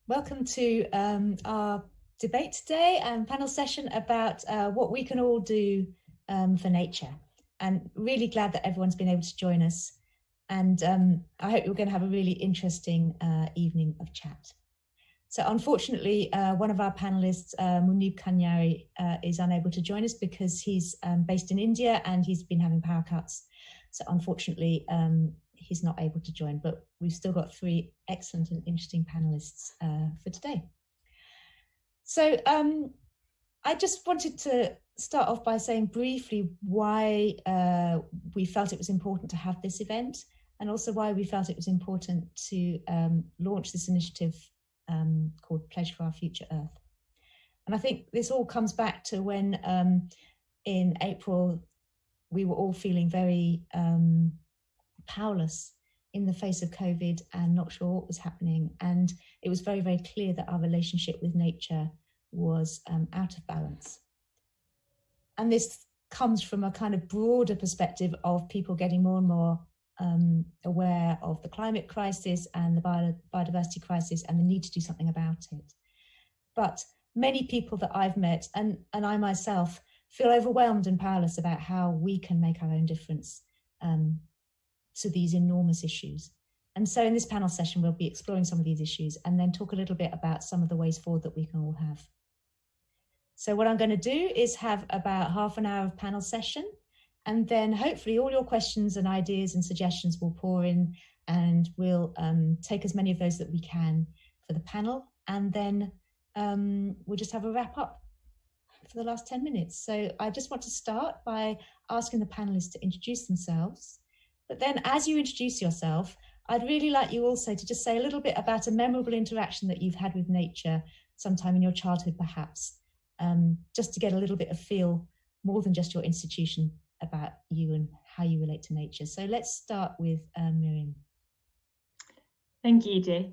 Welcome to our debate today and panel session about what we can all do for nature. And really glad that everyone's been able to join us. And I hope you're going to have a really interesting evening of chat. So unfortunately, one of our panelists, Munib Khanyari, is unable to join us because he's based in India and he's been having power cuts. So unfortunately, he's not able to join, but we've still got three excellent and interesting panelists for today. So I just wanted to start off by saying briefly why we felt it was important to have this event, and also why we felt it was important to launch this initiative called Pledge for Our Future Earth. And I think this all comes back to when in April, we were all feeling very powerless in the face of COVID and not sure what was happening. And it was very, very clear that our relationship with nature was out of balance. And this comes from a kind of broader perspective of people getting more and more aware of the climate crisis and the biodiversity crisis and the need to do something about it. But many people that I've met, and I myself, feel overwhelmed and powerless about how we can make our own difference to these enormous issues. And so in this panel session, we'll be exploring some of these issues and then talk a little bit about some of the ways forward that we can all have. So what I'm going to do is have about half an hour of panel session, and then hopefully all your questions and ideas and suggestions will pour in, and we'll take as many of those that we can for the panel. And then we'll just have a wrap up for the last 10 minutes. So I just want to start by asking the panelists to introduce themselves. But then as you introduce yourself, I'd really like you also to just say a little bit about a memorable interaction that you've had with nature sometime in your childhood, perhaps, just to get a little bit of feel, more than just your institution, about you and how you relate to nature. So let's start with Mirjam. Thank you, EJ.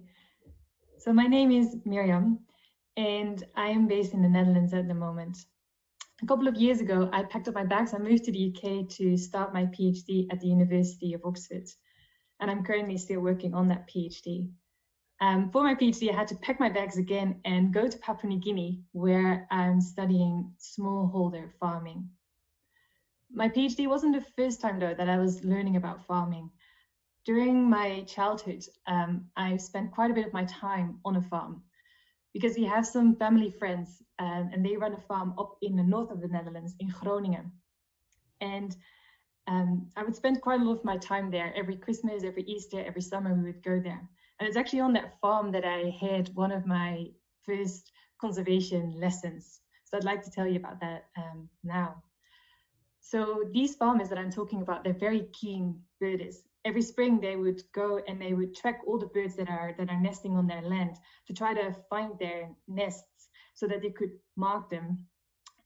So my name is Mirjam, and I am based in the Netherlands at the moment. A couple of years ago, I packed up my bags and moved to the UK to start my PhD at the University of Oxford. And I'm currently still working on that PhD. For my PhD, I had to pack my bags again and go to Papua New Guinea, where I'm studying smallholder farming. My PhD wasn't the first time, though, that I was learning about farming. During my childhood, I spent quite a bit of my time on a farm, because we have some family friends and they run a farm up in the north of the Netherlands, in Groningen. And I would spend quite a lot of my time there. Every Christmas, every Easter, every summer, we would go there. And it's actually on that farm that I had one of my first conservation lessons. So I'd like to tell you about that now. So these farmers that I'm talking about, they're very keen birders. Every spring they would go and they would track all the birds that are nesting on their land to try to find their nests so that they could mark them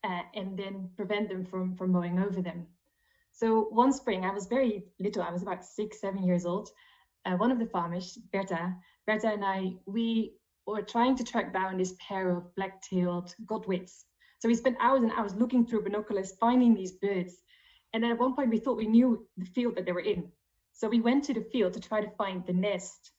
and then prevent them from mowing over them. So one spring, I was very little, I was about 6, 7 years old. One of the farmers, Berta and I, we were trying to track down this pair of black-tailed godwits. So we spent hours and hours looking through binoculars, finding these birds. And then at one point we thought we knew the field that they were in. So we went to the field to try to find the nest.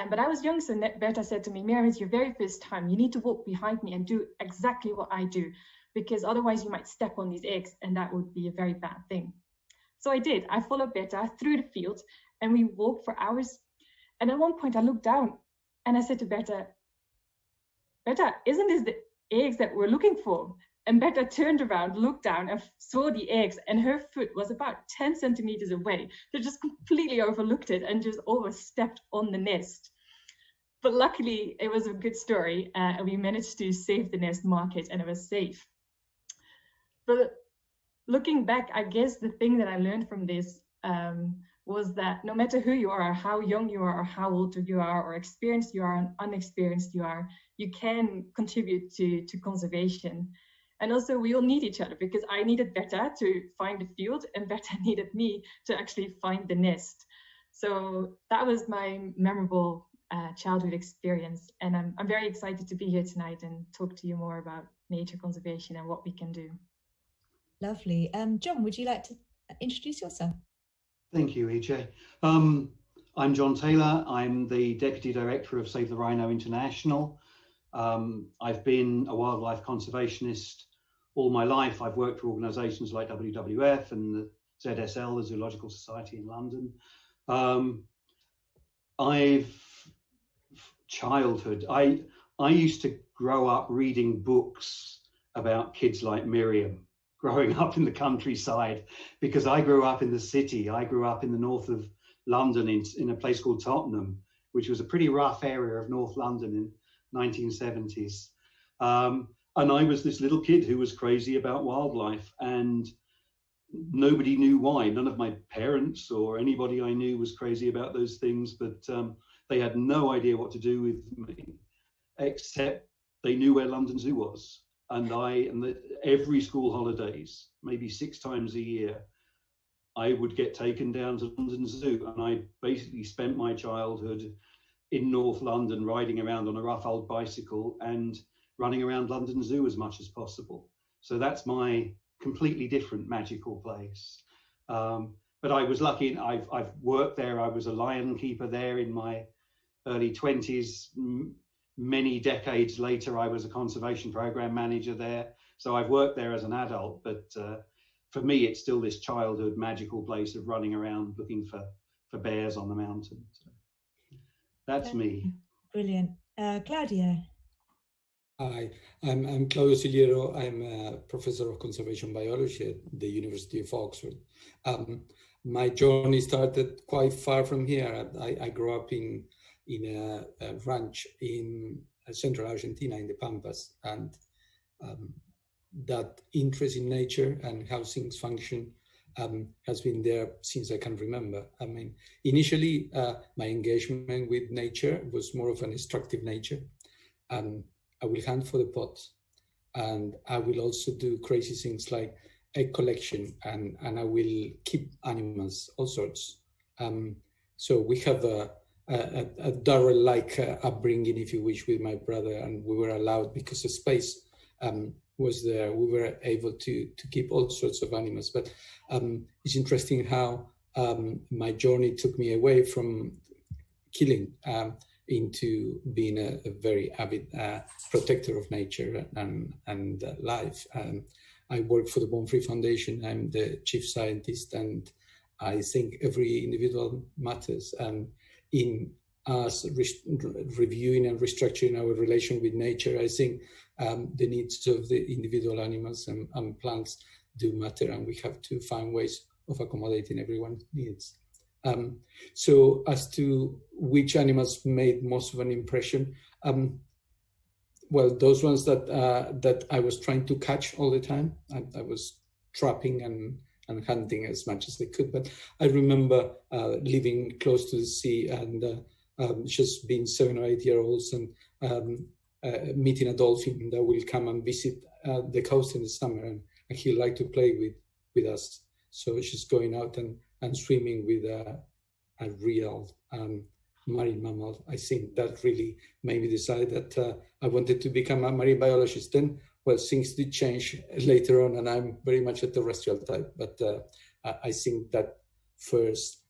But I was young, so Berta said to me, Mirjam, it's your very first time. You need to walk behind me and do exactly what I do, because otherwise you might step on these eggs and that would be a very bad thing. So I did. I followed Berta through the field and we walked for hours. And at one point I looked down and I said to Berta, isn't this the eggs that we're looking for? And Berta turned around, looked down and saw the eggs, and her foot was about 10 centimeters away. She just completely overlooked it and just almost stepped on the nest. But luckily it was a good story and we managed to save the nest, mark it, and it was safe. But looking back, I guess the thing that I learned from this was that no matter who you are, how young you are, or how old you are, or experienced you are, and unexperienced you are, you can contribute to conservation. And also we all need each other, because I needed Berta to find the field and Berta needed me to actually find the nest. So that was my memorable childhood experience. And I'm very excited to be here tonight and talk to you more about nature conservation and what we can do. Lovely. John, would you like to introduce yourself? Thank you, EJ. I'm John Taylor. I'm the Deputy Director of Save the Rhino International. I've been a wildlife conservationist all my life. I've worked for organisations like WWF and the ZSL, the Zoological Society in London. Childhood. I used to grow up reading books about kids like Mirjam, growing up in the countryside, because I grew up in the city. I grew up in the north of London in a place called Tottenham, which was a pretty rough area of North London in 1970s. And I was this little kid who was crazy about wildlife, and nobody knew why. None of my parents or anybody I knew was crazy about those things, but they had no idea what to do with me, except they knew where London Zoo was. And every school holidays, maybe 6 times a year, I would get taken down to London Zoo. And I basically spent my childhood in North London, riding around on a rough old bicycle and running around London Zoo as much as possible. So that's my completely different magical place. But I was lucky. I've worked there. I was a lion keeper there in my early 20s. Many decades later, I was a conservation program manager there. So I've worked there as an adult, but for me, it's still this childhood magical place of running around looking for bears on the mountain. So that's me. Brilliant. Claudio. Hi, I'm Claudio Sillero. I'm a professor of conservation biology at the University of Oxford. My journey started quite far from here. I grew up in a ranch in central Argentina in the Pampas, and that interest in nature and how things function has been there since I can remember. I mean, initially, my engagement with nature was more of an extractive nature. I will hunt for the pots, and I will also do crazy things like egg collection, and I will keep animals, all sorts. So we have a Darrell-like upbringing, if you wish, with my brother, and we were allowed, because the space was there, we were able to keep all sorts of animals. But it's interesting how my journey took me away from killing into being a very avid protector of nature and life. I work for the Born Free Foundation. I'm the chief scientist, and I think every individual matters. In us reviewing and restructuring our relation with nature, I think the needs of the individual animals and plants do matter, and we have to find ways of accommodating everyone's needs. So as to which animals made most of an impression, well, those ones that I was trying to catch all the time. I was trapping and hunting as much as I could. But I remember living close to the sea and just being 7 or 8 years old and meeting a dolphin that will come and visit the coast in the summer, and he liked to play with us. So just going out and swimming with a real marine mammal. I think that really made me decide that I wanted to become a marine biologist. Then, well, things did change later on, and I'm very much a terrestrial type. But I think that first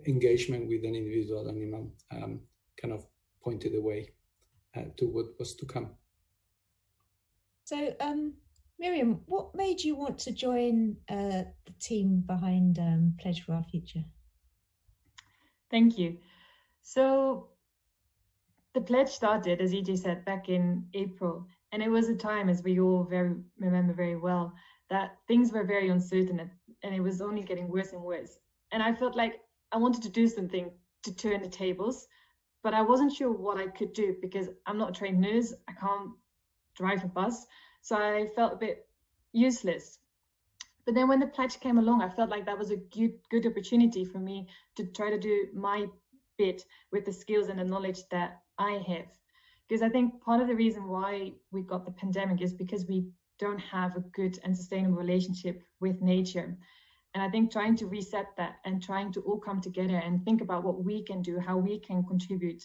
engagement with an individual animal kind of pointed the way to what was to come. So, Mirjam, what made you want to join the team behind Pledge for Our Future? Thank you. So the pledge started, as EJ said, back in April, and it was a time, as we all remember very well, that things were very uncertain, and it was only getting worse and worse. And I felt like I wanted to do something to turn the tables, but I wasn't sure what I could do because I'm not a trained nurse. I can't drive a bus. So I felt a bit useless. But then when the pledge came along, I felt like that was a good opportunity for me to try to do my bit with the skills and the knowledge that I have. Because I think part of the reason why we got the pandemic is because we don't have a good and sustainable relationship with nature. And I think trying to reset that and trying to all come together and think about what we can do, how we can contribute,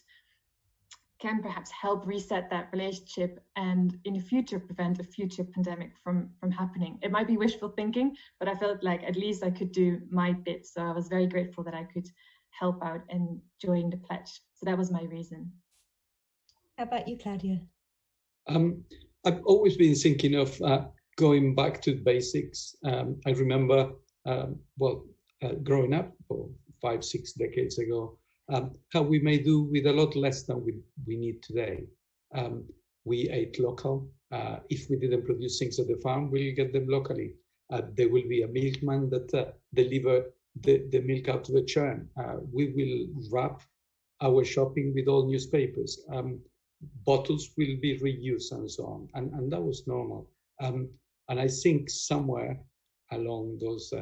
can perhaps help reset that relationship and in the future prevent a future pandemic from happening. It might be wishful thinking, but I felt like at least I could do my bit. So I was very grateful that I could help out and join the pledge. So that was my reason. How about you, Claudio? I've always been thinking of going back to the basics. I remember, growing up 5-6 decades ago, how we may do with a lot less than we need today. We ate local. If we didn't produce things at the farm, we'll get them locally. There will be a milkman that deliver the milk out to the churn. We will wrap our shopping with all newspapers. Bottles will be reused and so on. And that was normal. And I think somewhere along those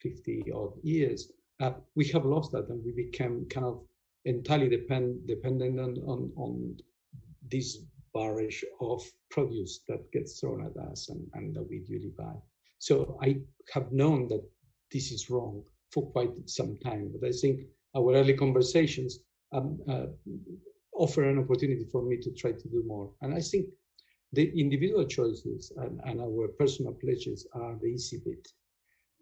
50 odd years, we have lost that, and we became kind of entirely dependent on this barrage of produce that gets thrown at us and that we duly buy. So I have known that this is wrong for quite some time, but I think our early conversations offer an opportunity for me to try to do more. And I think the individual choices and our personal pledges are the easy bit.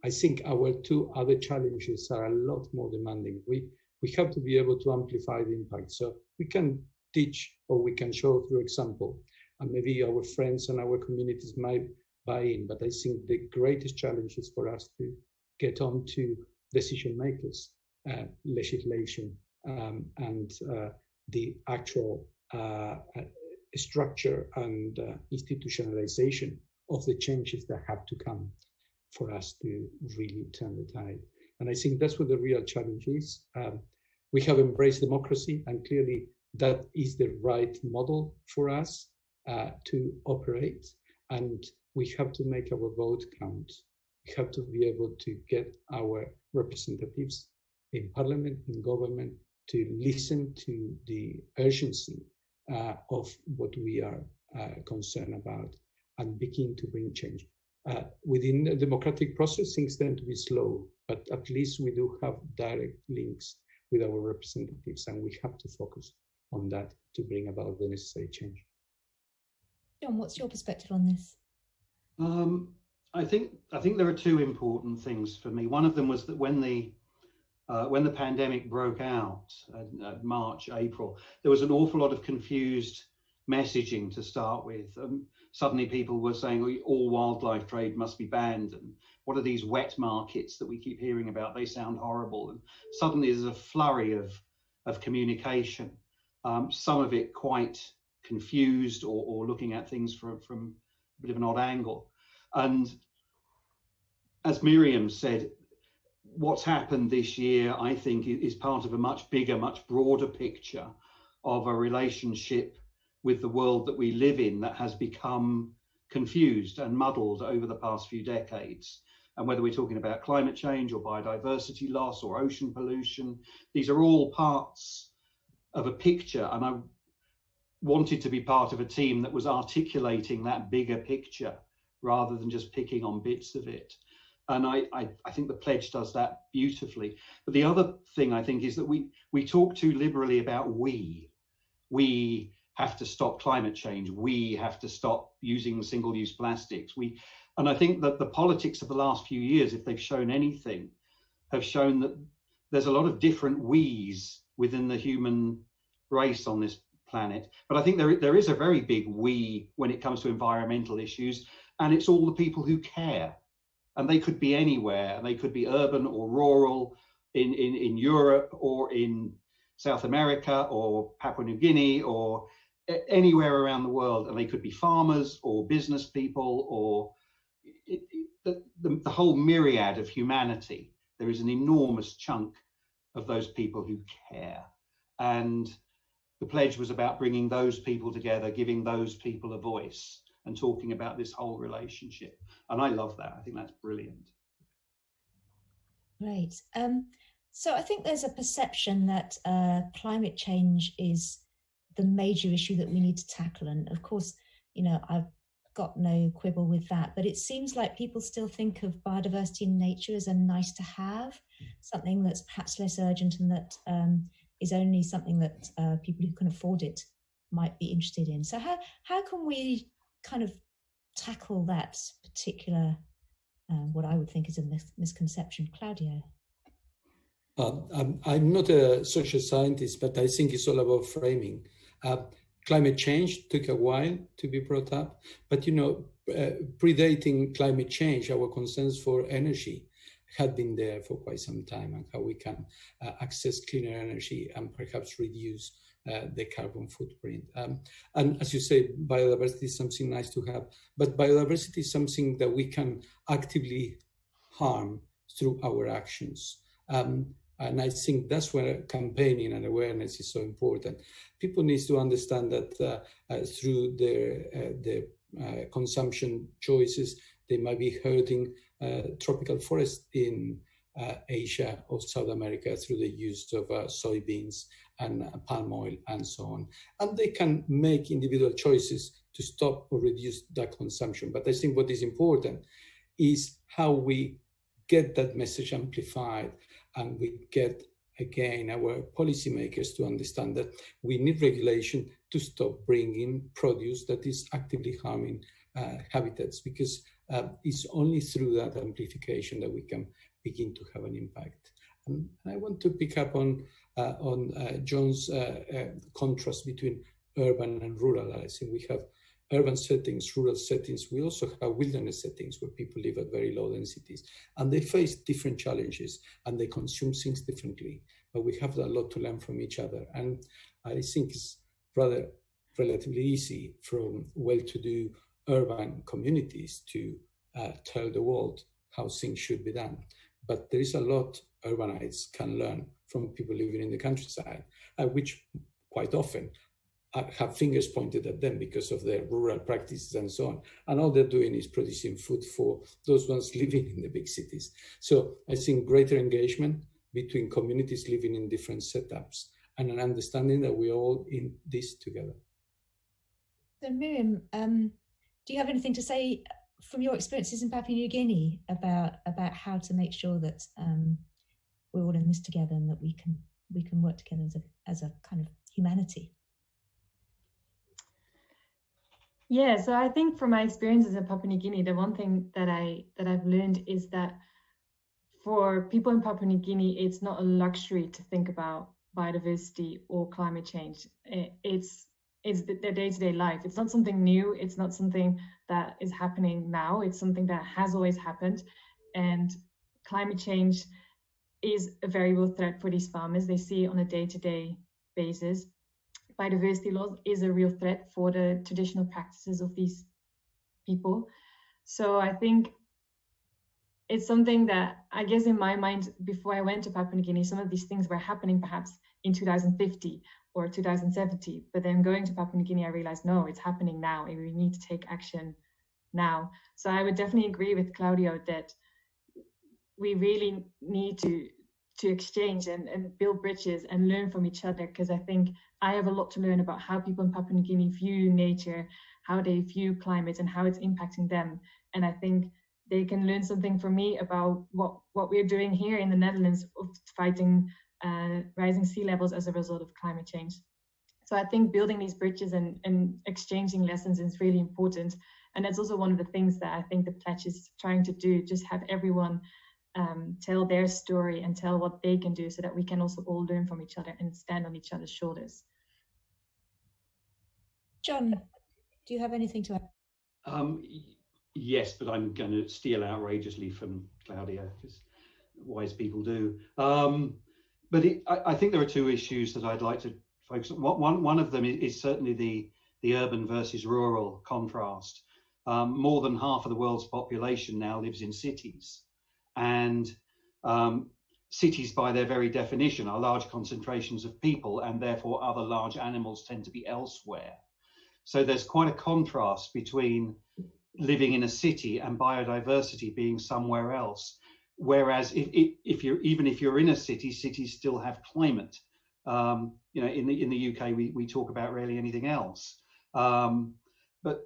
I think our two other challenges are a lot more demanding. We have to be able to amplify the impact. So we can teach or we can show through example, and maybe our friends and our communities might buy in. But I think the greatest challenge is for us to get on to decision makers, legislation, and the actual structure and institutionalization of the changes that have to come for us to really turn the tide. And I think that's what the real challenge is. We have embraced democracy, and clearly that is the right model for us to operate. And we have to make our vote count. We have to be able to get our representatives in parliament, in government, to listen to the urgency of what we are concerned about and begin to bring change. Within the democratic process, things tend to be slow, but at least we do have direct links with our representatives, and we have to focus on that to bring about the necessary change. John, what's your perspective on this? I think there are two important things for me. One of them was that when the pandemic broke out, March, April, there was an awful lot of confused messaging to start with. Suddenly people were saying all wildlife trade must be banned, and what are these wet markets that we keep hearing about? They sound horrible. And suddenly there's a flurry of communication, some of it quite confused or looking at things from a bit of an odd angle. And as Mirjam said, what's happened this year, I think, is part of a much bigger, much broader picture of a relationship with the world that we live in that has become confused and muddled over the past few decades. And whether we're talking about climate change or biodiversity loss or ocean pollution, these are all parts of a picture. And I wanted to be part of a team that was articulating that bigger picture rather than just picking on bits of it. And I think the pledge does that beautifully. But the other thing I think is that we talk too liberally about we have to stop climate change. We have to stop using single-use plastics. And I think that the politics of the last few years, if they've shown anything, have shown that there's a lot of different we's within the human race on this planet. But I think there is a very big we when it comes to environmental issues, and it's all the people who care. And they could be anywhere, and they could be urban or rural in Europe or in South America or Papua New Guinea or anywhere around the world. And they could be farmers or business people or the whole myriad of humanity. There is an enormous chunk of those people who care. And the pledge was about bringing those people together, giving those people a voice, and talking about this whole relationship. And I love that. I think that's brilliant. Great. So I think there's a perception that climate change is the major issue that we need to tackle. And of course, you know, I've got no quibble with that, but it seems like people still think of biodiversity in nature as a nice to have, something that's perhaps less urgent and that is only something that people who can afford it might be interested in. So how can we kind of tackle that particular, what I would think is a misconception? Claudio? I'm not a social scientist, but I think it's all about framing. Climate change took a while to be brought up, but predating climate change, our concerns for energy had been there for quite some time, and how we can access cleaner energy and perhaps reduce the carbon footprint. And as you say, biodiversity is something nice to have, but biodiversity is something that we can actively harm through our actions. And I think that's where campaigning and awareness is so important. People need to understand that through their consumption choices, they might be hurting tropical forests in Asia or South America through the use of soybeans and palm oil and so on. And they can make individual choices to stop or reduce that consumption. But I think what is important is how we get that message amplified, and we get, again, our policymakers to understand that we need regulation to stop bringing produce that is actively harming habitats, because it's only through that amplification that we can begin to have an impact. And I want to pick up on John's contrast between urban and rural. I think we have urban settings, rural settings. We also have wilderness settings where people live at very low densities, and they face different challenges and they consume things differently. But we have a lot to learn from each other. And I think it's relatively easy from well-to-do urban communities to tell the world how things should be done. But there is a lot urbanites can learn from people living in the countryside, which quite often have fingers pointed at them because of their rural practices and so on. And all they're doing is producing food for those ones living in the big cities. So I think greater engagement between communities living in different setups and an understanding that we're all in this together. So Mirjam, do you have anything to say from your experiences in Papua New Guinea about how to make sure that we're all in this together and that we can work together as a kind of humanity? Yeah, so I think from my experiences in Papua New Guinea, the one thing that I've learned is that for people in Papua New Guinea, it's not a luxury to think about biodiversity or climate change. It's their day-to-day life. It's not something new. It's not something that is happening now. It's something that has always happened. And climate change is a very real threat for these farmers. They see it on a day-to-day basis. Biodiversity loss is a real threat for the traditional practices of these people. So I think it's something that, I guess in my mind, before I went to Papua New Guinea, some of these things were happening perhaps in 2050 or 2070. But then going to Papua New Guinea, I realized, no, it's happening now and we need to take action now. So I would definitely agree with Claudio that we really need to exchange and build bridges and learn from each other, because I think I have a lot to learn about how people in Papua New Guinea view nature, how they view climate and how it's impacting them. And I think they can learn something from me about what we're doing here in the Netherlands of fighting rising sea levels as a result of climate change. So I think building these bridges and exchanging lessons is really important. And that's also one of the things that I think the Pledge is trying to do, just have everyone tell their story and tell what they can do so that we can also all learn from each other and stand on each other's shoulders. John, do you have anything to add? Yes, but I'm going to steal outrageously from Claudio, because wise people do. But I think there are two issues that I'd like to focus on. One of them is certainly the urban versus rural contrast. More than half of the world's population now lives in cities. And cities, by their very definition, are large concentrations of people, and therefore other large animals tend to be elsewhere. So there's quite a contrast between living in a city and biodiversity being somewhere else. Whereas if you're in a city, cities still have climate. In the UK we talk about rarely anything else. But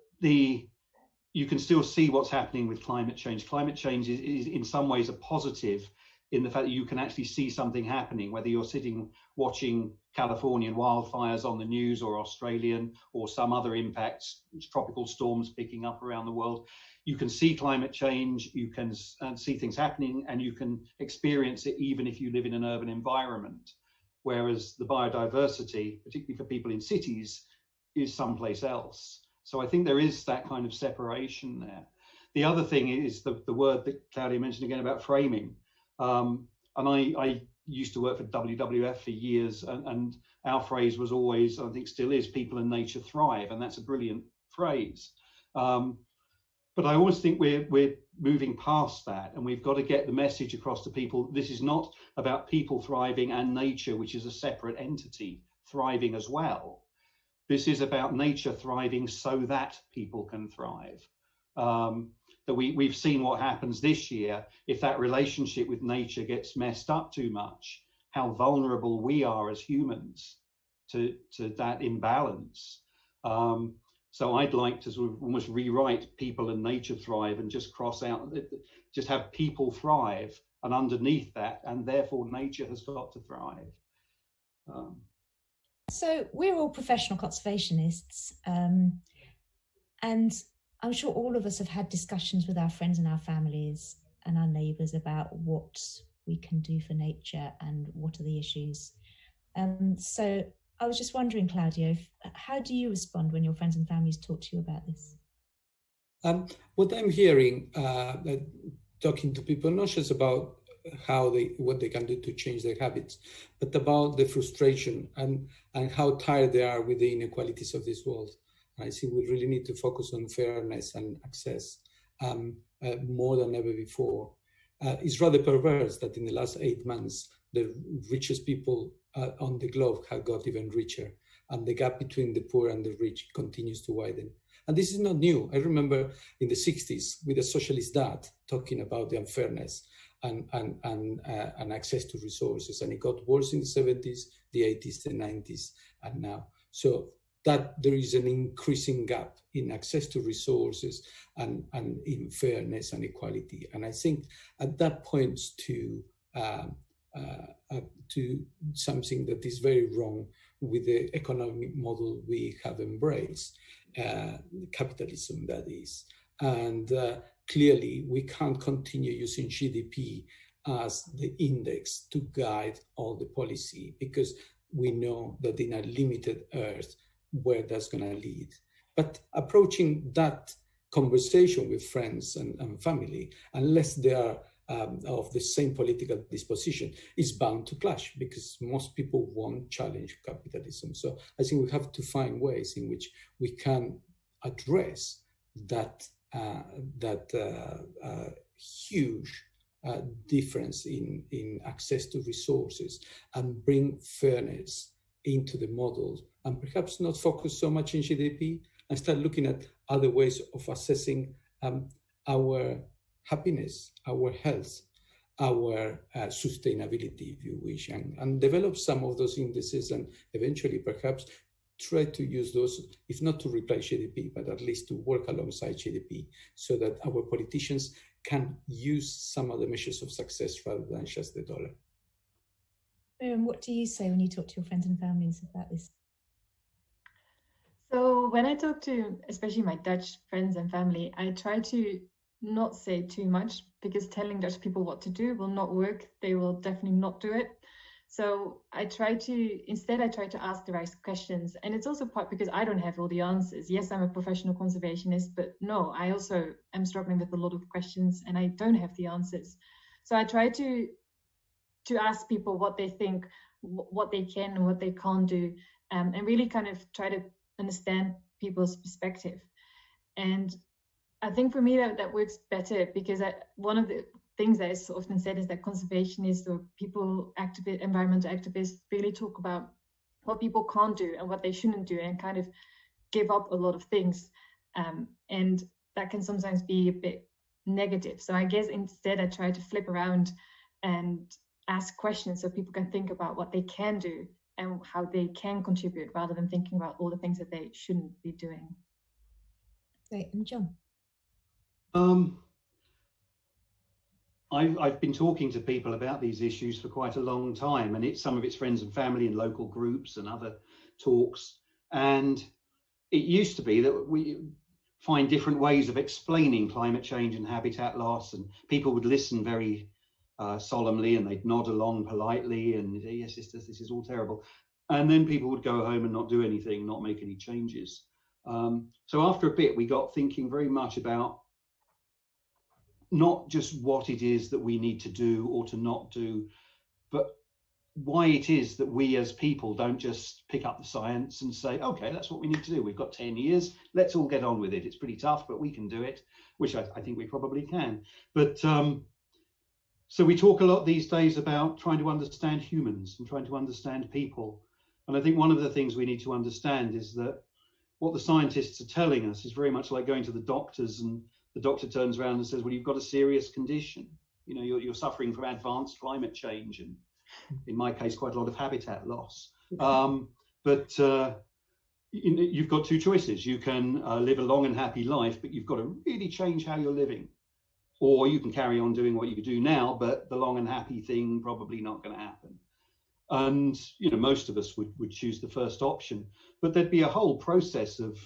you can still see what's happening with climate change. Climate change is in some ways a positive, in the fact that you can actually see something happening, whether you're sitting watching Californian wildfires on the news, or Australian, or some other impacts, tropical storms picking up around the world. You can see climate change, you can see things happening, and you can experience it even if you live in an urban environment. Whereas the biodiversity, particularly for people in cities, is someplace else. So I think there is that kind of separation there. The other thing is the word that Claudio mentioned again about framing. And I used to work for WWF for years, and our phrase was always, I think still is, people and nature thrive, and that's a brilliant phrase. But I always think we're moving past that, and we've got to get the message across to people. This is not about people thriving and nature, which is a separate entity, thriving as well. This is about nature thriving so that people can thrive. That we've seen what happens this year if that relationship with nature gets messed up too much, how vulnerable we are as humans to that imbalance. So I'd like to sort of almost rewrite people and nature thrive, and just cross out, just have people thrive, and underneath that, and therefore nature has got to thrive. So we're all professional conservationists, and I'm sure all of us have had discussions with our friends and our families and our neighbours about what we can do for nature and what are the issues. So I was just wondering, Claudio, how do you respond when your friends and families talk to you about this? What I'm hearing, talking to people, not just about what they can do to change their habits, but about the frustration and how tired they are with the inequalities of this world. I think we really need to focus on fairness and access more than ever before. It's rather perverse that in the last 8 months, the richest people on the globe have got even richer, and the gap between the poor and the rich continues to widen. And this is not new. I remember in the 60s with a socialist dad talking about the unfairness and access to resources, and it got worse in the 70s, the 80s, the 90s, and now. So that there is an increasing gap in access to resources and in fairness and equality. And I think that points to something that is very wrong with the economic model we have embraced, capitalism that is. And clearly we can't continue using GDP as the index to guide all the policy, because we know that in a limited earth, where that's going to lead. But approaching that conversation with friends and family, unless they are of the same political disposition, is bound to clash, because most people won't challenge capitalism. So I think we have to find ways in which we can address that huge difference in access to resources, and bring fairness into the models, and perhaps not focus so much in GDP, and start looking at other ways of assessing our happiness, our health, our sustainability, if you wish, and develop some of those indices, and eventually perhaps try to use those, if not to replace GDP, but at least to work alongside GDP, so that our politicians can use some of the measures of success rather than just the dollar. What do you say when you talk to your friends and families about this? So when I talk to, especially my Dutch friends and family, I try to not say too much, because telling Dutch people what to do will not work. They will definitely not do it. So I try to ask the right questions. And it's also part because I don't have all the answers. Yes, I'm a professional conservationist, but no, I also am struggling with a lot of questions and I don't have the answers. So I try to ask people what they think, what they can and what they can't do, and really kind of try to understand people's perspective. And I think for me that works better, because one of the things that is often said is that conservationists or people, environmental activists, really talk about what people can't do and what they shouldn't do, and kind of give up a lot of things. And that can sometimes be a bit negative. So I guess instead I try to flip around and ask questions so people can think about what they can do and how they can contribute, rather than thinking about all the things that they shouldn't be doing. Great. And John? I've been talking to people about these issues for quite a long time, and some of it's friends and family in local groups and other talks. And it used to be that we find different ways of explaining climate change and habitat loss, and people would listen very solemnly, and they'd nod along politely, and yes, this is all terrible. And then people would go home and not do anything, not make any changes. So after a bit, we got thinking very much about not just what it is that we need to do or to not do, but why it is that we as people don't just pick up the science and say, okay, that's what we need to do. We've got 10 years, let's all get on with it. It's pretty tough, but we can do it, which I think we probably can. But so we talk a lot these days about trying to understand humans and trying to understand people. And I think one of the things we need to understand is that what the scientists are telling us is very much like going to the doctors, and the doctor turns around and says, well, you've got a serious condition. You know, you're suffering from advanced climate change, and in my case, quite a lot of habitat loss. But you've got two choices. You can live a long and happy life, but you've got to really change how you're living. Or you can carry on doing what you do now, but the long and happy thing probably not going to happen. And, you know, most of us would choose the first option, but there'd be a whole process of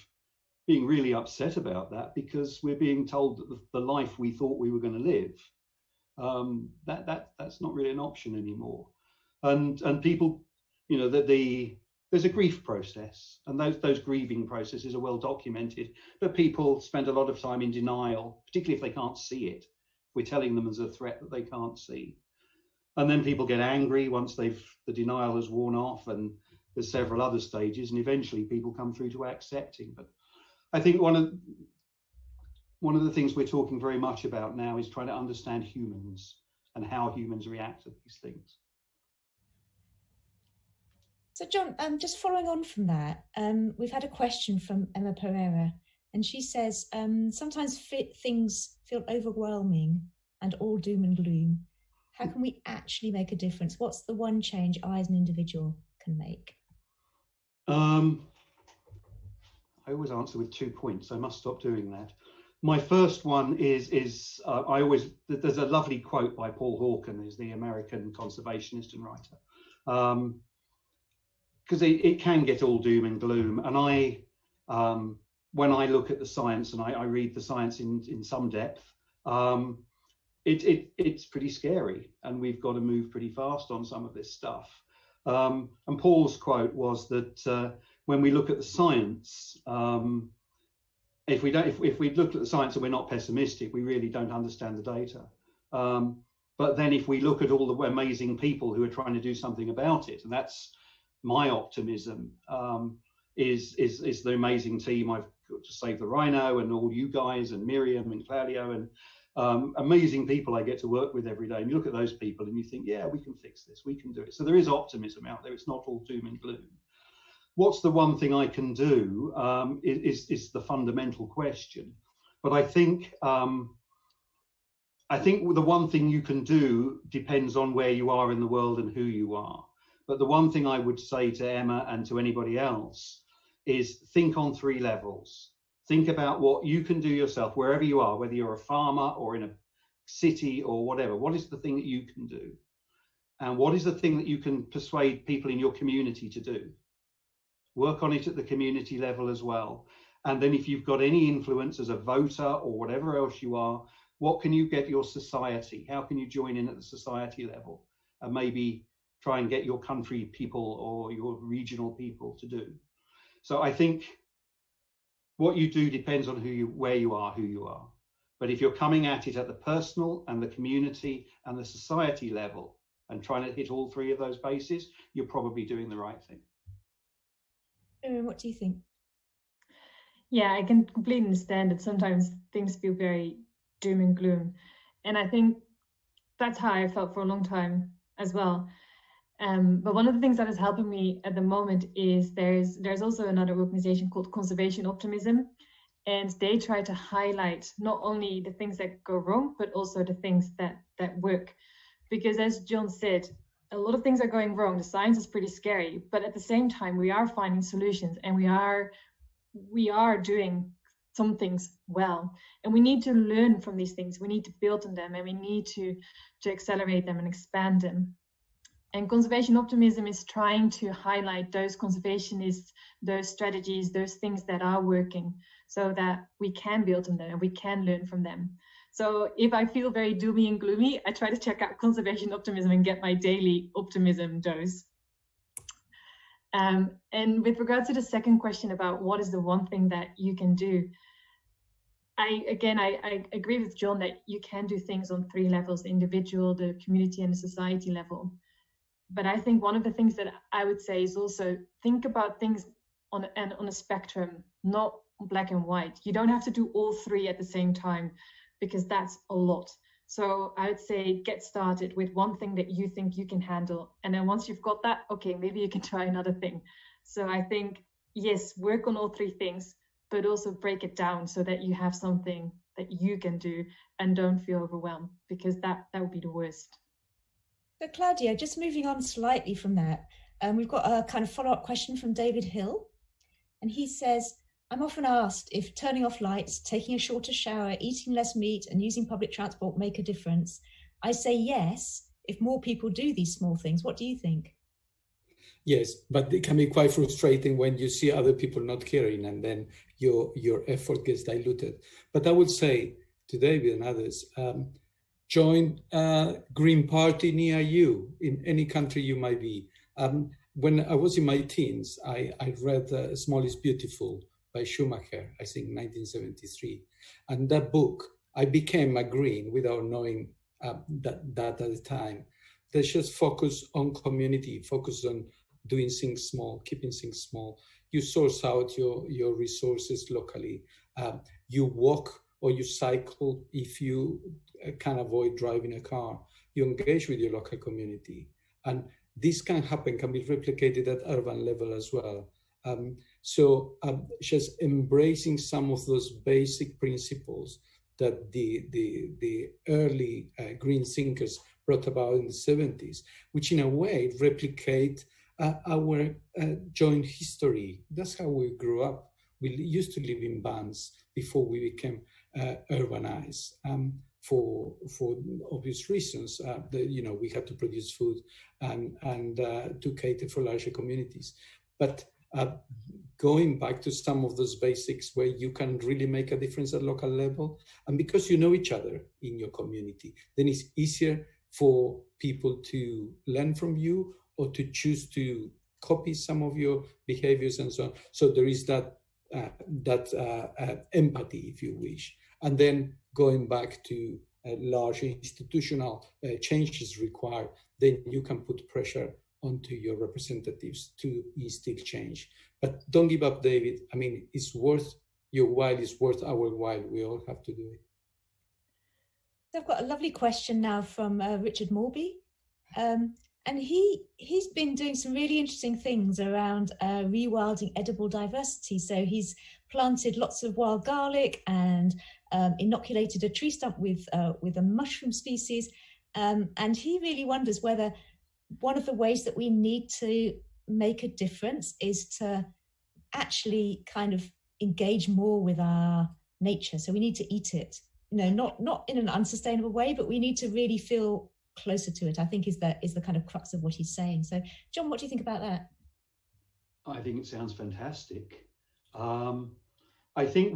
being really upset about that, because we're being told that the life we thought we were going to live, that's not really an option anymore. And people, you know, there's a grief process, and those grieving processes are well documented, but people spend a lot of time in denial, particularly if they can't see it. We're telling them there's a threat that they can't see. And then people get angry once the denial has worn off, and there's several other stages, and eventually people come through to accepting. But I think one of the things we're talking very much about now is trying to understand humans and how humans react to these things. So John, just following on from that, we've had a question from Emma Pereira, and she says, sometimes things feel overwhelming and all doom and gloom. How can we actually make a difference? What's the one change I as an individual can make? I always answer with 2 points. I must stop doing that. My first one is there's a lovely quote by Paul Hawken, who's the American conservationist and writer, because it can get all doom and gloom. And when I look at the science and I read the science in some depth, it's pretty scary, and we've got to move pretty fast on some of this stuff. And Paul's quote was that when we look at the science, if we look at the science and we're not pessimistic, we really don't understand the data. But then if we look at all the amazing people who are trying to do something about it, and that's my optimism, is the amazing team I've got to Save the Rhino, and all you guys, and Mirjam and Claudio, and amazing people I get to work with every day. And you look at those people and you think, yeah, we can fix this, we can do it. So there is optimism out there. It's not all doom and gloom. What's the one thing I can do is the fundamental question. But I think the one thing you can do depends on where you are in the world and who you are. But the one thing I would say to Emma and to anybody else is think on 3 levels. Think about what you can do yourself, wherever you are, whether you're a farmer or in a city or whatever. What is the thing that you can do? And what is the thing that you can persuade people in your community to do? Work on it at the community level as well. And then if you've got any influence as a voter or whatever else you are, what can you get your society? How can you join in at the society level? And maybe try and get your country people or your regional people to do. So I think what you do depends on where you are. But if you're coming at it at the personal and the community and the society level and trying to hit all 3 of those bases, you're probably doing the right thing. What do you think? Yeah, I can completely understand that sometimes things feel very doom and gloom. And I think that's how I felt for a long time as well. But one of the things that is helping me at the moment is there's also another organization called Conservation Optimism, and they try to highlight not only the things that go wrong, but also the things that work. Because as John said, a lot of things are going wrong. The science is pretty scary, but at the same time, we are finding solutions, and we are doing some things well, and we need to learn from these things. We need to build on them, and we need to accelerate them and expand them. And conservation optimism is trying to highlight those conservationists, those strategies, those things that are working, so that we can build on them and we can learn from them. So if I feel very doomy and gloomy, I try to check out conservation optimism and get my daily optimism dose. And with regards to the second question about what is the one thing that you can do, I agree with John that you can do things on 3 levels: the individual, the community, and the society level. But I think one of the things that I would say is also think about things on a spectrum, not black and white. You don't have to do all 3 at the same time, because that's a lot. So I would say get started with one thing that you think you can handle. And then once you've got that, okay, maybe you can try another thing. So I think, yes, work on all 3 things, but also break it down so that you have something that you can do and don't feel overwhelmed, because that would be the worst. So Claudio, just moving on slightly from that, we've got a kind of follow-up question from David Hill. And he says, I'm often asked if turning off lights, taking a shorter shower, eating less meat and using public transport make a difference. I say yes, if more people do these small things. What do you think? Yes, but it can be quite frustrating when you see other people not caring and then your effort gets diluted. But I would say to David and others, join a Green Party near you in any country you might be. When I was in my teens, I read Small is Beautiful by Schumacher, I think 1973. And that book, I became a green without knowing that at the time. They just focus on community, focus on doing things small, keeping things small. You source out your resources locally. You walk or you cycle if you can avoid driving a car. You engage with your local community. And this can happen, can be replicated at urban level as well. So just embracing some of those basic principles that the early green thinkers brought about in the 70s, which in a way replicate our joint history. That's how we grew up. We used to live in bands before we became urbanized. For obvious reasons, we had to produce food and to cater for larger communities. But going back to some of those basics where you can really make a difference at local level, and because you know each other in your community, then it's easier for people to learn from you or to choose to copy some of your behaviors and so on. So there is that empathy, if you wish. And then going back to large institutional changes required, then you can put pressure onto your representatives to instill change. But don't give up, David. I mean, it's worth your while, it's worth our while. We all have to do it. So I've got a lovely question now from Richard Morby. And he's been doing some really interesting things around rewilding edible diversity. So he's planted lots of wild garlic and inoculated a tree stump with a mushroom species. And he really wonders whether one of the ways that we need to make a difference is to actually kind of engage more with our nature. So we need to eat it, not in an unsustainable way, but we need to really feel closer to it, I think is the kind of crux of what he's saying. So John, what do you think about that? I think it sounds fantastic. I think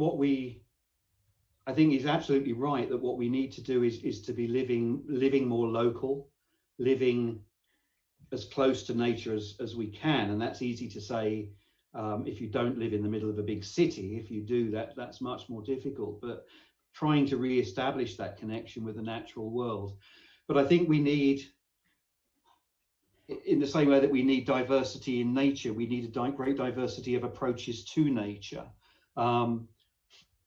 he's absolutely right that what we need to do is to be living more local, living as close to nature as we can. And that's easy to say if you don't live in the middle of a big city. If you do, that's much more difficult. But trying to re-establish that connection with the natural world. But I think we need, in the same way that we need diversity in nature, we need a great diversity of approaches to nature.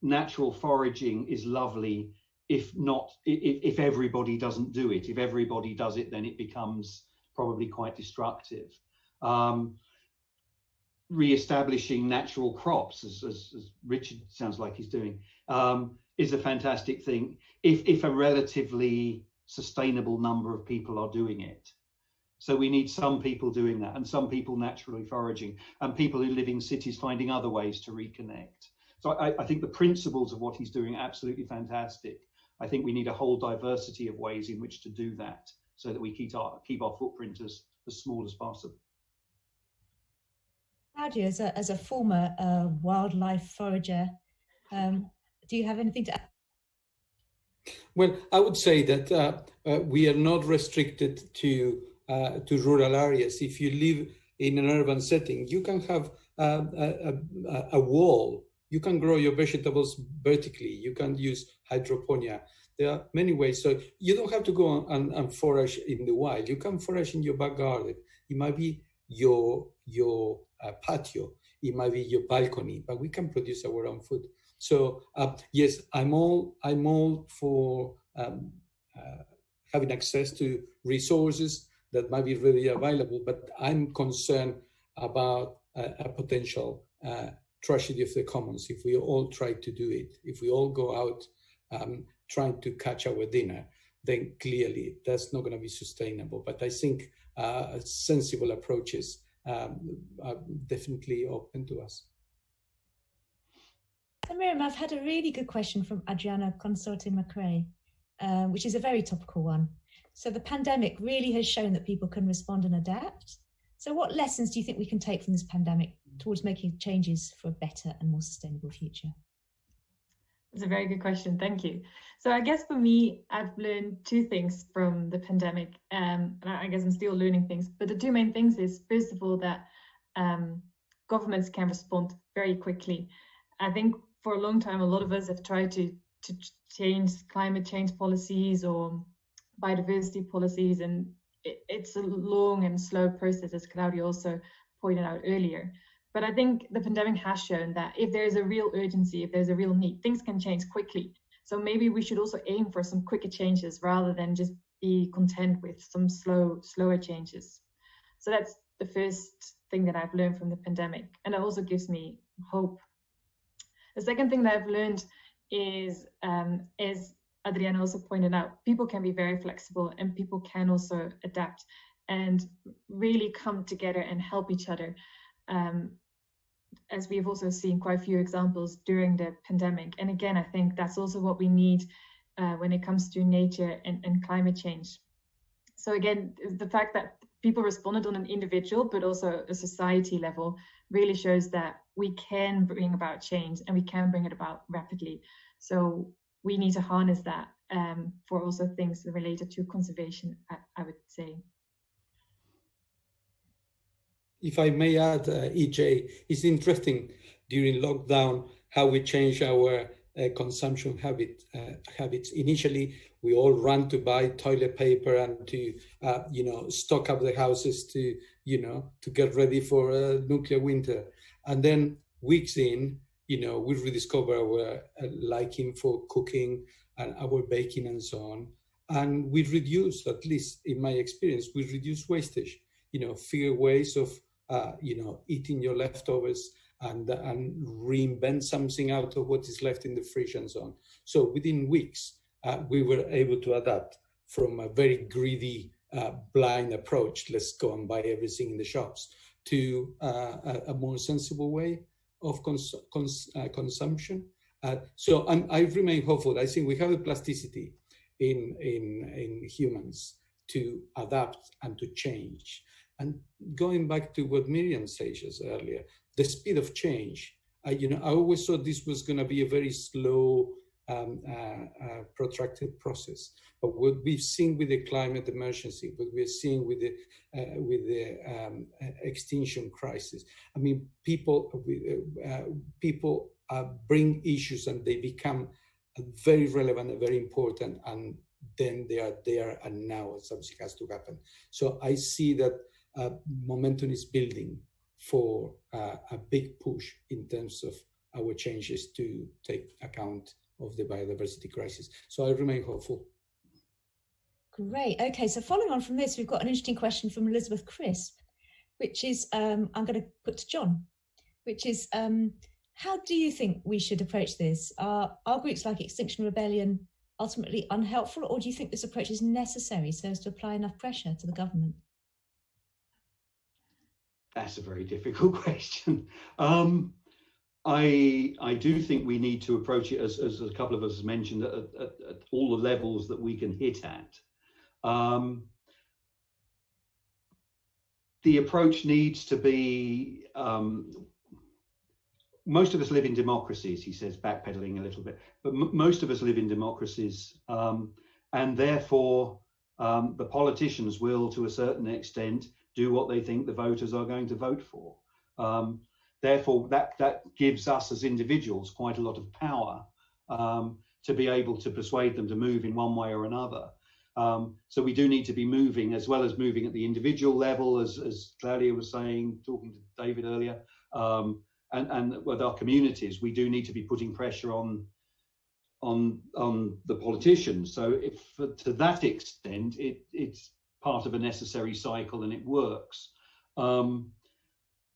Natural foraging is lovely if everybody doesn't do it. If everybody does it, then it becomes probably quite destructive. Re-establishing natural crops, as Richard sounds like he's doing, is a fantastic thing if a relatively sustainable number of people are doing it. So we need some people doing that, and some people naturally foraging, and people who live in cities finding other ways to reconnect. So I think the principles of what he's doing are absolutely fantastic. I think we need a whole diversity of ways in which to do that, so that we keep our footprint as small as possible. Claudio, as a former wildlife forager, do you have anything to add? Well, I would say that we are not restricted to rural areas. If you live in an urban setting, you can have a wall. You can grow your vegetables vertically. You can use hydroponia. There are many ways. So you don't have to go and forage in the wild. You can forage in your back garden. It might be your patio. It might be your balcony, but we can produce our own food. So yes, I'm all for having access to resources that might be readily available, but I'm concerned about a potential tragedy of the commons if we all try to do it. If we all go out trying to catch our dinner, then clearly that's not going to be sustainable. But I think sensible approaches are definitely open to us. So Mirjam, I've had a really good question from Adriana Consorte-McRae, which is a very topical one. So the pandemic really has shown that people can respond and adapt. So what lessons do you think we can take from this pandemic towards making changes for a better and more sustainable future? That's a very good question, thank you. So I guess for me, I've learned two things from the pandemic, and I guess I'm still learning things, but the two main things is, first of all, that governments can respond very quickly. I think for a long time, a lot of us have tried to change climate change policies or biodiversity policies, and it's a long and slow process, as Claudio also pointed out earlier. But I think the pandemic has shown that if there's a real urgency, if there's a real need, things can change quickly. So maybe we should also aim for some quicker changes rather than just be content with some slower changes. So that's the first thing that I've learned from the pandemic, and it also gives me hope. The second thing that I've learned is, as Adriana also pointed out, people can be very flexible and people can also adapt and really come together and help each other. As we've also seen quite a few examples during the pandemic. And again, I think that's also what we need when it comes to nature and climate change. So again, the fact that people responded on an individual, but also a society level, really shows that we can bring about change and we can bring it about rapidly. So we need to harness that for also things related to conservation, I would say. If I may add, EJ, it's interesting during lockdown how we changed our consumption habits. Initially, we all ran to buy toilet paper and to, stock up the houses to get ready for a nuclear winter. And then weeks in, we rediscover our liking for cooking and our baking and so on. And we reduce, at least in my experience, we reduce wastage, figure ways of eating your leftovers and reinvent something out of what is left in the fridge and so on. So within weeks, we were able to adapt from a very greedy, blind approach, let's go and buy everything in the shops, to a more sensible way of consumption. So I remain hopeful. I think we have a plasticity in humans to adapt and to change. And going back to what Mirjam said earlier, the speed of change, I always thought this was going to be a very slow, protracted process. But what we've seen with the climate emergency, what we're seeing with the extinction crisis, I mean, people bring issues and they become very relevant and very important, and then they are there, and now something has to happen. So I see that momentum is building for a big push in terms of our changes to take account of the biodiversity crisis. So I remain hopeful. Great. Okay, so following on from this, we've got an interesting question from Elizabeth Crisp, which is, I'm going to put to John, which is, how do you think we should approach this? Are groups like Extinction Rebellion ultimately unhelpful, or do you think this approach is necessary so as to apply enough pressure to the government? That's a very difficult question. I do think we need to approach it, as a couple of us mentioned, at all the levels that we can hit at. The approach needs to be, most of us live in democracies, he says, backpedaling a little bit, but most of us live in democracies, and therefore the politicians will, to a certain extent, do what they think the voters are going to vote for. Therefore, that gives us as individuals quite a lot of power to be able to persuade them to move in one way or another. So we do need to be moving, as well as moving at the individual level, as Claudio was saying, talking to David earlier, and with our communities, we do need to be putting pressure on the politicians. So if to that extent, it's part of a necessary cycle and it works.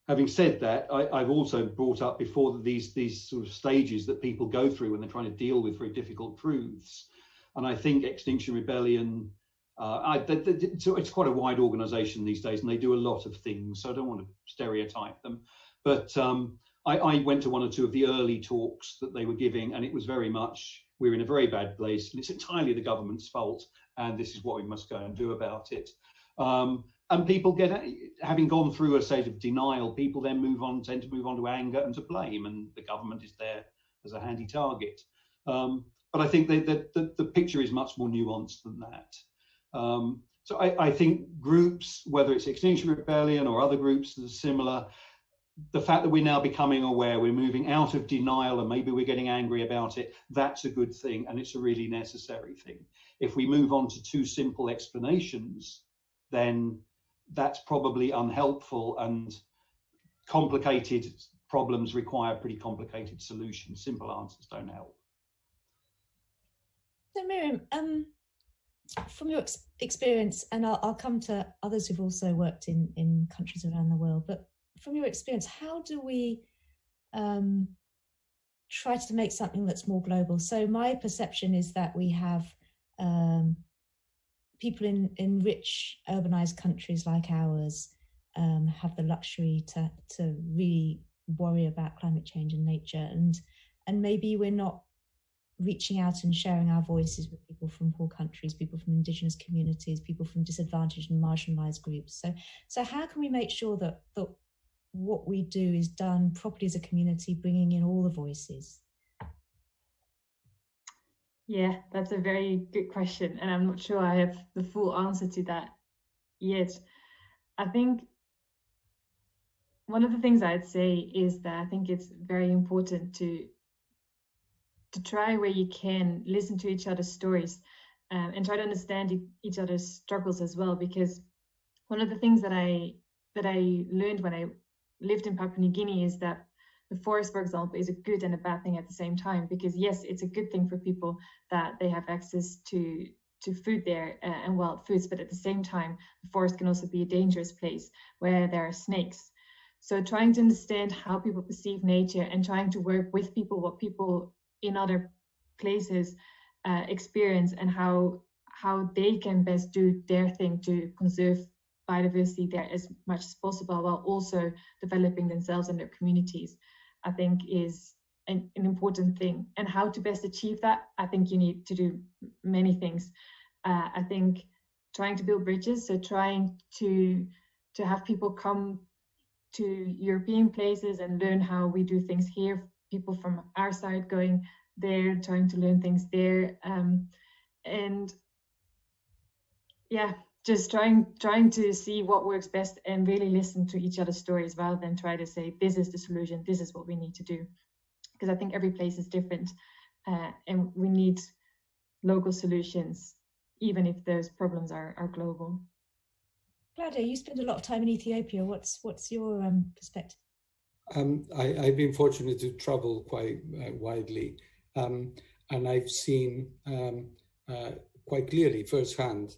Having said that, I've also brought up before that these sort of stages that people go through when they're trying to deal with very difficult truths. And I think Extinction Rebellion, so it's quite a wide organization these days, and they do a lot of things, so I don't want to stereotype them. But I went to one or two of the early talks that they were giving, and it was very much, we're in a very bad place, and it's entirely the government's fault, and this is what we must go and do about it. And people having gone through a state of denial, people then tend to move on to anger and to blame, and the government is there as a handy target. But I think that the picture is much more nuanced than that. So I think groups, whether it's Extinction Rebellion or other groups that are similar, the fact that we're now becoming aware, we're moving out of denial, and maybe we're getting angry about it, that's a good thing, and it's a really necessary thing. If we move on to too simple explanations, then that's probably unhelpful, and complicated problems require pretty complicated solutions. Simple answers don't help. So Mirjam, from your experience, and I'll come to others who've also worked in countries around the world, but from your experience, how do we try to make something that's more global? So my perception is that we have people in rich urbanized countries like ours have the luxury to really worry about climate change and nature, and maybe we're not reaching out and sharing our voices with people from poor countries, people from indigenous communities, people from disadvantaged and marginalized groups. So how can we make sure that what we do is done properly as a community, bringing in all the voices? Yeah, that's a very good question, and I'm not sure I have the full answer to that yet. I think one of the things I'd say is that I think it's very important to try where you can listen to each other's stories and try to understand each other's struggles as well, because one of the things that I learned when I lived in Papua New Guinea is that the forest, for example, is a good and a bad thing at the same time, because yes, it's a good thing for people that they have access to food there and wild foods, but at the same time, the forest can also be a dangerous place where there are snakes. So trying to understand how people perceive nature and trying to work with people, what people in other places experience, and how they can best do their thing to conserve biodiversity there as much as possible, while also developing themselves and their communities, I think is an important thing. And how to best achieve that, I think you need to do many things. I think trying to build bridges, so trying to have people come to European places and learn how we do things here, people from our side going there, trying to learn things there, and yeah, just trying to see what works best and really listen to each other's stories rather than try to say this is the solution, this is what we need to do, because I think every place is different, and we need local solutions even if those problems are global. Claudio, you spend a lot of time in Ethiopia. What's your perspective? I've been fortunate to travel quite widely, and I've seen quite clearly firsthand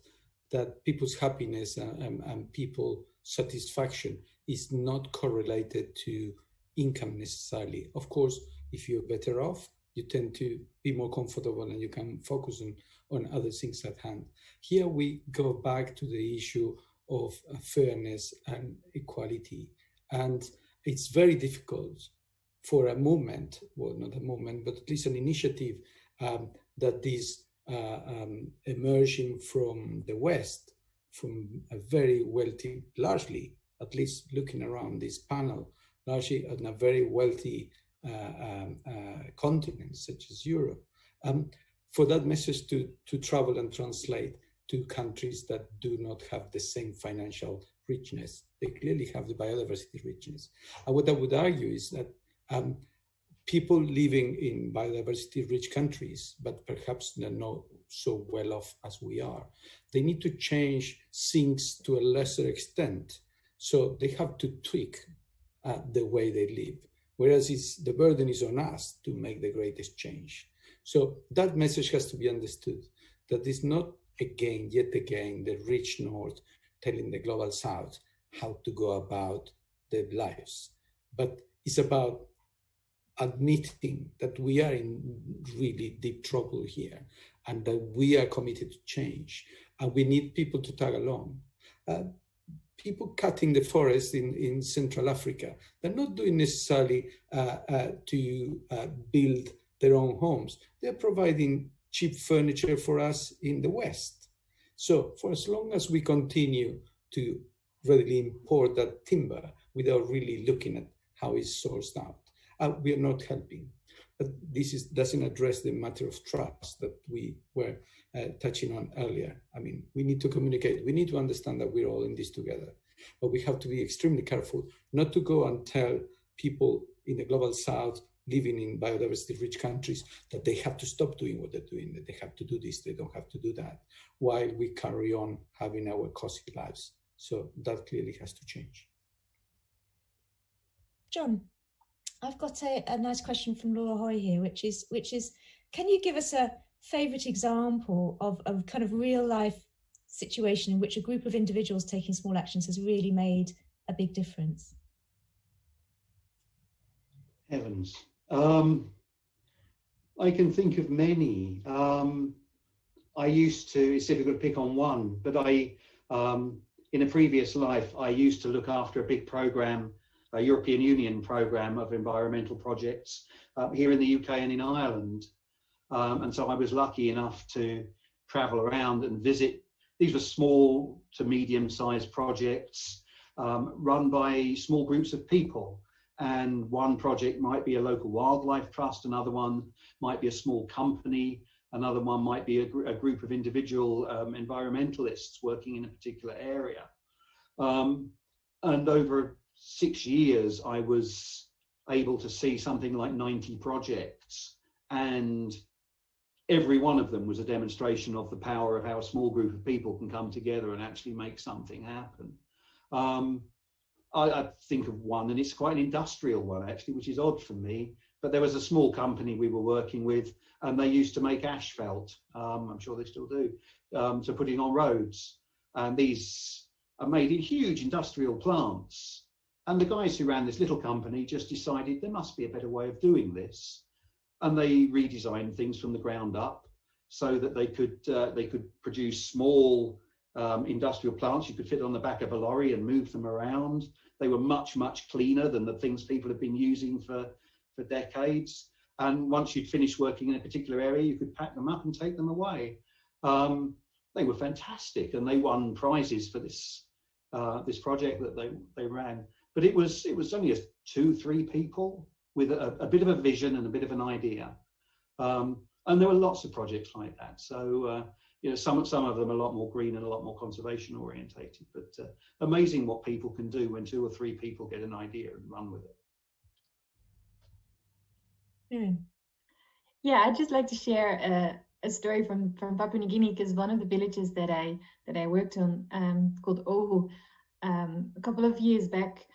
that people's happiness and people satisfaction is not correlated to income necessarily. Of course, if you're better off, you tend to be more comfortable and you can focus on other things at hand. Here we go back to the issue of fairness and equality. And it's very difficult for a movement, well, not a movement, but at least an initiative that is emerging from the West, from a very wealthy, largely, at least looking around this panel, largely on a very wealthy continent such as Europe, for that message to travel and translate to countries that do not have the same financial richness. They clearly have the biodiversity richness. And what I would argue is that people living in biodiversity-rich countries, but perhaps they're not so well off as we are, they need to change things to a lesser extent. So they have to tweak the way they live, whereas the burden is on us to make the greatest change. So that message has to be understood, that it's not yet again, the rich North telling the global South how to go about their lives, but it's about admitting that we are in really deep trouble here and that we are committed to change, and we need people to tag along. People cutting the forest in Central Africa, they're not doing necessarily to build their own homes. They're providing cheap furniture for us in the West. So for as long as we continue to readily import that timber without really looking at how it's sourced out, we are not helping. But this doesn't address the matter of trust that we were touching on earlier. I mean, we need to communicate. We need to understand that we're all in this together. But we have to be extremely careful not to go and tell people in the global South living in biodiversity-rich countries that they have to stop doing what they're doing, that they have to do this, they don't have to do that, while we carry on having our cozy lives. So that clearly has to change. John, I've got a nice question from Laura Hoy here, which is, can you give us a favourite example of a kind of real life situation in which a group of individuals taking small actions has really made a big difference? Heavens. I can think of many. I used to, it's difficult to pick on one, but in a previous life, I used to look after a big program, a European Union program of environmental projects here in the UK and in Ireland. And so I was lucky enough to travel around and visit. These were small to medium-sized projects run by small groups of people. And one project might be a local wildlife trust, another one might be a small company, another one might be a group of individual environmentalists working in a particular area. And over 6 years, I was able to see something like 90 projects, and every one of them was a demonstration of the power of how a small group of people can come together and actually make something happen. I think of one, and it's quite an industrial one actually, which is odd for me, but there was a small company we were working with, and they used to make asphalt, I'm sure they still do, to putting on roads. And these are made in huge industrial plants. And the guys who ran this little company just decided there must be a better way of doing this. And they redesigned things from the ground up so that they could produce small industrial plants. You could fit on the back of a lorry and move them around. They were much, much cleaner than the things people have been using for decades. And once you'd finished working in a particular area, you could pack them up and take them away. They were fantastic, and they won prizes for this this project that they ran. But it was only 2-3 people with a bit of a vision and a bit of an idea. And there were lots of projects like that. So you know, some of them a lot more green and a lot more conservation orientated, but amazing what people can do when 2 or 3 people get an idea and run with it. Yeah, I'd just like to share a story from Papua New Guinea, because one of the villages that I worked on called Ohu, a couple of years back,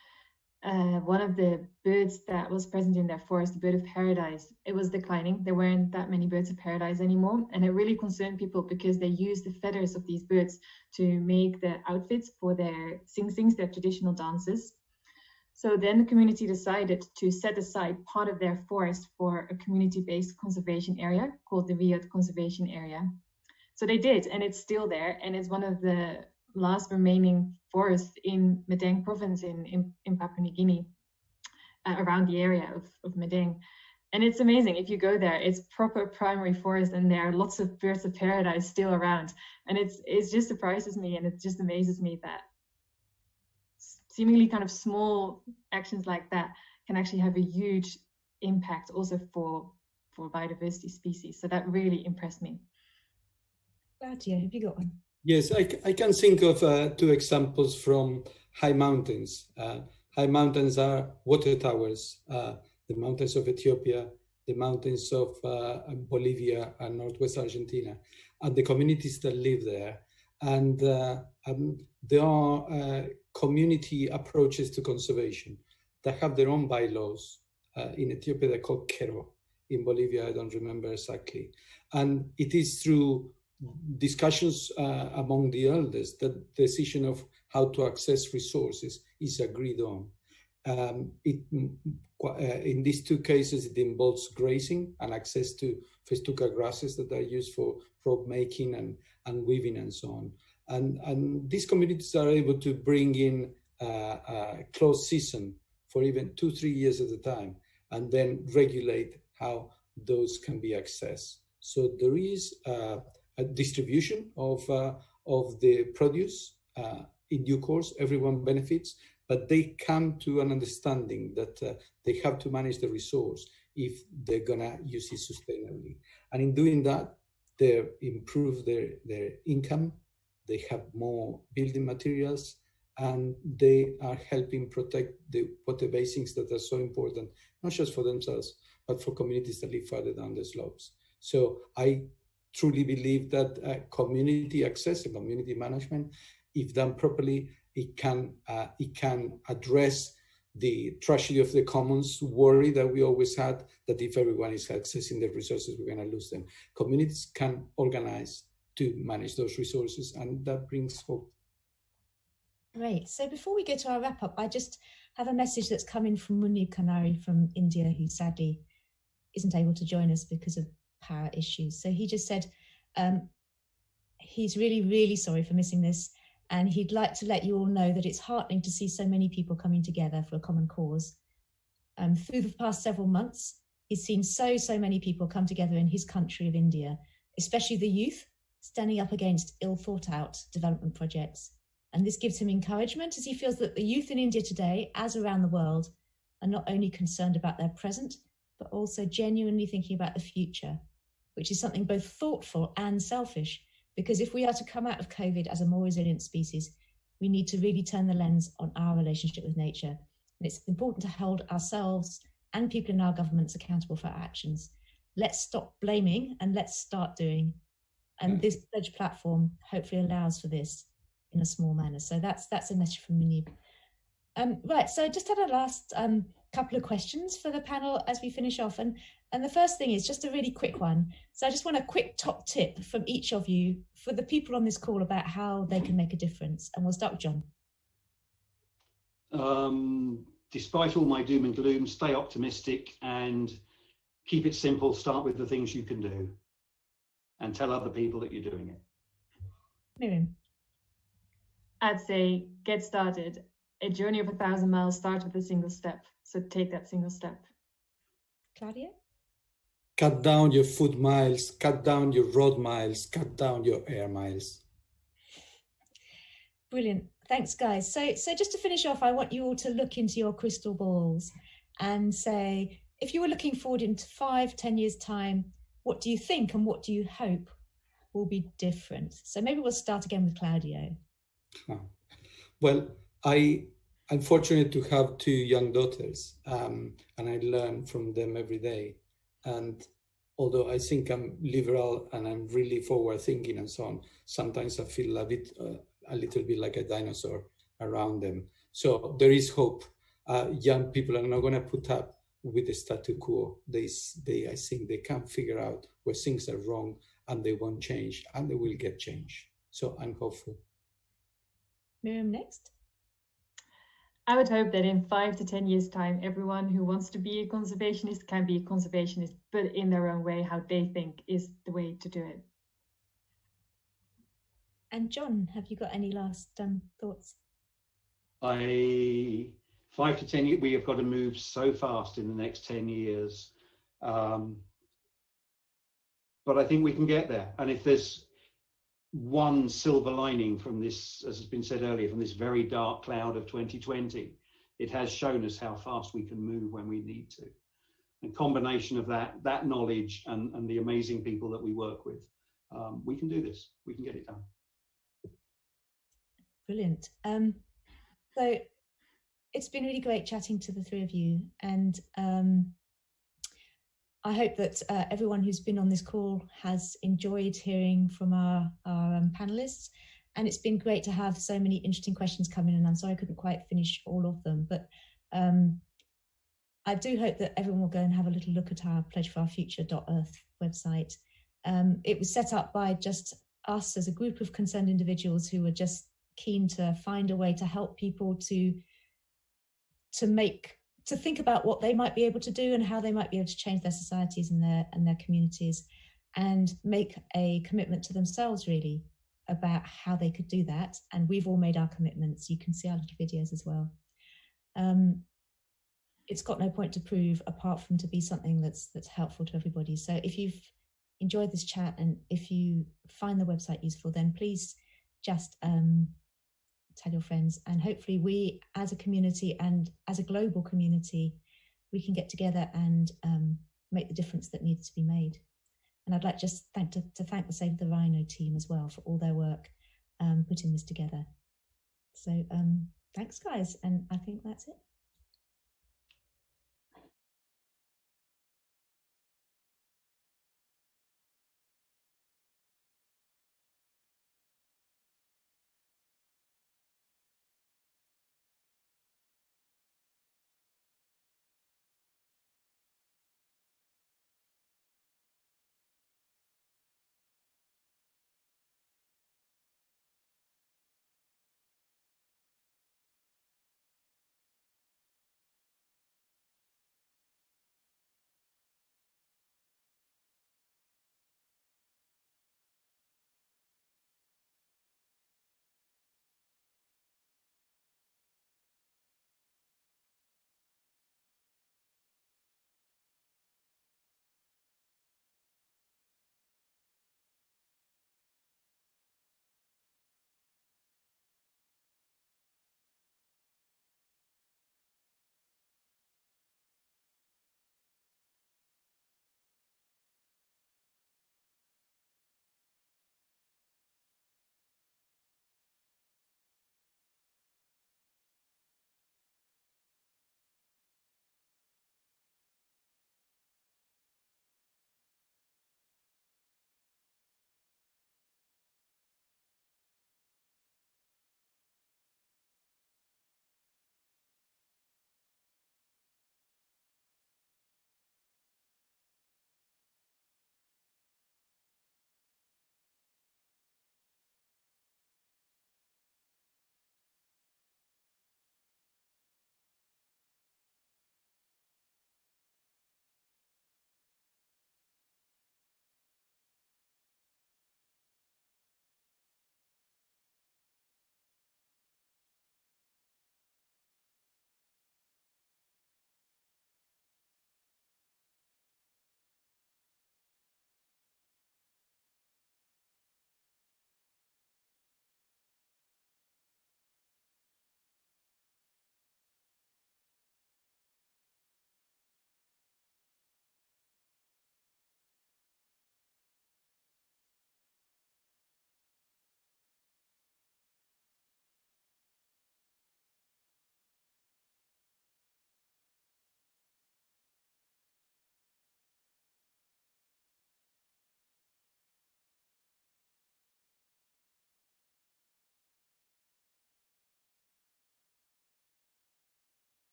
one of the birds that was present in their forest, the bird of paradise, it was declining. There weren't that many birds of paradise anymore, and it really concerned people because they used the feathers of these birds to make the outfits for their sing-sings, their traditional dances. So then the community decided to set aside part of their forest for a community-based conservation area called the Viot Conservation Area. So they did, and it's still there, and it's one of the last remaining forests in Madang province in Papua New Guinea. around the area of Meding. And it's amazing. If you go there, it's proper primary forest, and there are lots of birds of paradise still around. And it just surprises me, and it just amazes me that seemingly kind of small actions like that can actually have a huge impact also for biodiversity species. So that really impressed me. Claudio, have you got one? Yes, I can think of 2 examples from high mountains. High mountains are water towers, the mountains of Ethiopia, the mountains of Bolivia and Northwest Argentina, and the communities that live there. And there are community approaches to conservation that have their own bylaws. In Ethiopia, they're called Kero. In Bolivia, I don't remember exactly. And it is through discussions among the elders that the decision of how to access resources is agreed on. In these 2 cases, it involves grazing and access to festuca grasses that are used for rope making and weaving and so on. And these communities are able to bring in a closed season for even 2-3 years at a time, and then regulate how those can be accessed. So there is a distribution of the produce in due course. Everyone benefits, but they come to an understanding that they have to manage the resource if they're gonna use it sustainably. And in doing that, they improve their income, they have more building materials, and they are helping protect the water basins that are so important, not just for themselves, but for communities that live further down the slopes. So I truly believe that community access and community management, if done properly, it can address the tragedy of the commons worry that we always had, that if everyone is accessing the resources, we're going to lose them. Communities can organize to manage those resources, and that brings hope. Great. So before we go to our wrap up, I just have a message that's coming from Munib Khanyari from India, who sadly isn't able to join us because of power issues. So he just said he's really, really sorry for missing this. And he'd like to let you all know that it's heartening to see so many people coming together for a common cause. Through the past several months, he's seen so many people come together in his country of India, especially the youth, standing up against ill thought out development projects. And this gives him encouragement, as he feels that the youth in India today, as around the world, are not only concerned about their present, but also genuinely thinking about the future, which is something both thoughtful and selfish. Because if we are to come out of COVID as a more resilient species, we need to really turn the lens on our relationship with nature. And it's important to hold ourselves and people in our governments accountable for our actions. Let's stop blaming and let's start doing. And this pledge platform hopefully allows for this in a small manner. So that's a message from Munib. Right, so just had a last couple of questions for the panel as we finish off. And the first thing is just a really quick one. So I just want a quick top tip from each of you for the people on this call about how they can make a difference. And we'll start with John. Despite all my doom and gloom, stay optimistic and keep it simple. Start with the things you can do and tell other people that you're doing it. Mirjam. I'd say get started. A journey of 1,000 miles starts with a single step. So take that single step. Claudio? Cut down your foot miles, cut down your road miles, cut down your air miles. Brilliant. Thanks, guys. So just to finish off, I want you all to look into your crystal balls and say, if you were looking forward into 5-10 years' time, what do you think and what do you hope will be different? So maybe we'll start again with Claudio. Well, I'm fortunate to have 2 young daughters, and I learn from them every day. And although I think I'm liberal and I'm really forward thinking and so on, sometimes I feel a little bit like a dinosaur around them. So there is hope. Young people are not going to put up with the status quo. I think they can figure out where things are wrong and they won't change, and they will get change. So I'm hopeful. Mirjam, next. I would hope that in 5 to 10 years' time, everyone who wants to be a conservationist can be a conservationist, but in their own way, how they think is the way to do it. And John, have you got any last thoughts? I 5 to 10 years, we have got to move so fast in the next 10 years. But I think we can get there. And if there's one silver lining from this, as has been said earlier, from this very dark cloud of 2020, it has shown us how fast we can move when we need to. And combination of that knowledge and the amazing people that we work with, we can do this. We can get it done. Brilliant. So it's been really great chatting to the three of you, and I hope that everyone who's been on this call has enjoyed hearing from our panelists, and it's been great to have so many interesting questions come in, and I'm sorry I couldn't quite finish all of them, but I do hope that everyone will go and have a little look at our PledgeForOurFuture.earth website. It was set up by just us as a group of concerned individuals who were just keen to find a way to help people to think about what they might be able to do and how they might be able to change their societies and their communities, and make a commitment to themselves really about how they could do that. And we've all made our commitments. You can see our little videos as well. It's got no point to prove apart from to be something that's helpful to everybody. So if you've enjoyed this chat and if you find the website useful, then please just tell your friends, and hopefully we as a community and as a global community, we can get together and make the difference that needs to be made. And I'd like just to thank the Save the Rhino team as well for all their work putting this together. So thanks guys, and I think that's it.